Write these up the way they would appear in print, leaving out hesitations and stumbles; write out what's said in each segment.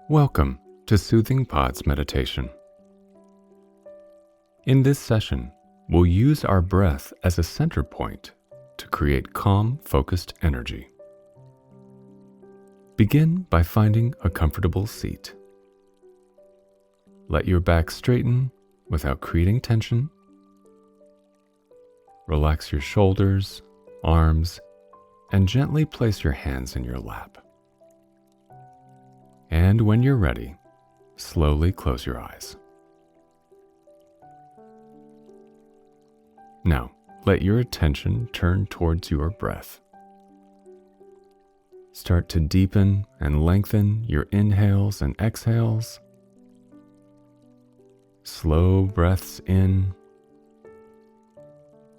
Welcome to Soothing Pod's meditation. In this session, we'll use our breath as a center point to create calm, focused energy. Begin by finding a comfortable seat. Let your back straighten without creating tension. Relax your shoulders, arms, and gently place your hands in your lap. And when you're ready, slowly close your eyes. Now, let your attention turn towards your breath. Start to deepen and lengthen your inhales and exhales. Slow breaths in,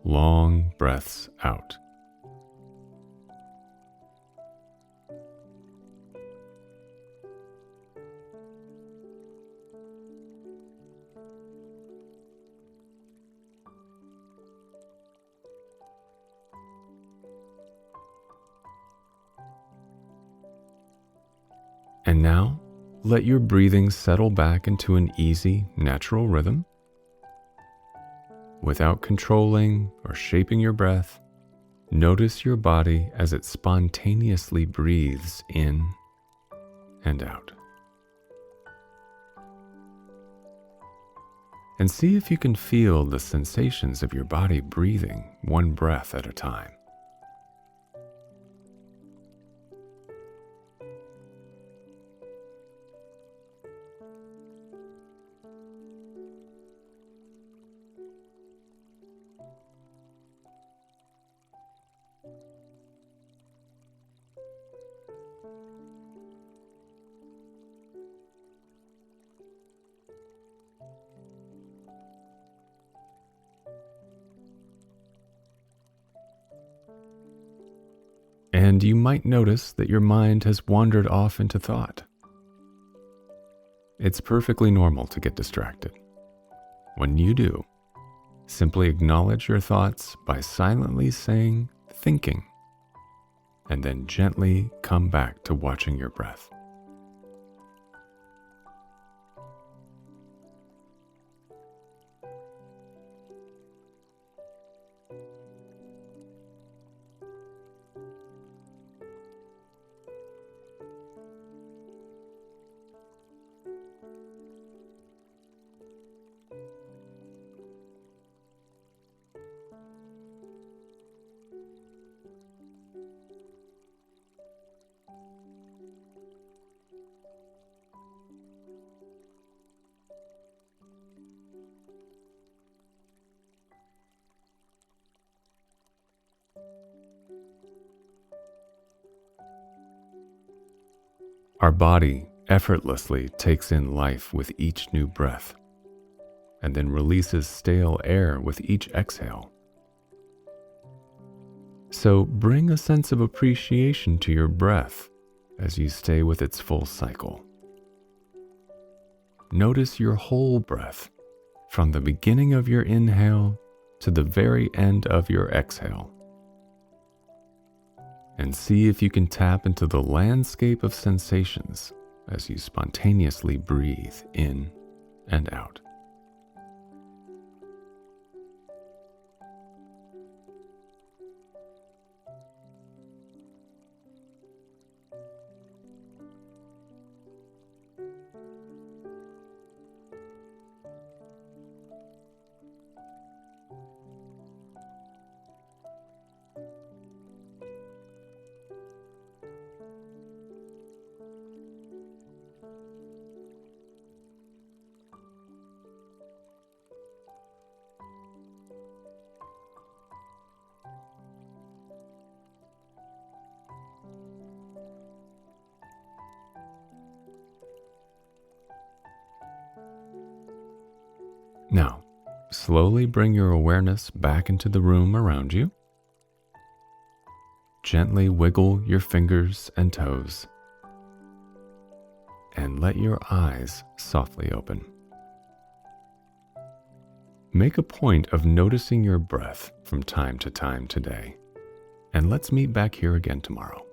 long breaths out. And now, let your breathing settle back into an easy, natural rhythm. Without controlling or shaping your breath, notice your body as it spontaneously breathes in and out. And see if you can feel the sensations of your body breathing one breath at a time. And you might notice that your mind has wandered off into thought. It's perfectly normal to get distracted. When you do, simply acknowledge your thoughts by silently saying, thinking, and then gently come back to watching your breath. Our body effortlessly takes in life with each new breath, and then releases stale air with each exhale. So bring a sense of appreciation to your breath as you stay with its full cycle. Notice your whole breath, from the beginning of your inhale to the very end of your exhale. And see if you can tap into the landscape of sensations as you spontaneously breathe in and out. Now, slowly bring your awareness back into the room around you. Gently wiggle your fingers and toes, and let your eyes softly open. Make a point of noticing your breath from time to time today, and let's meet back here again tomorrow.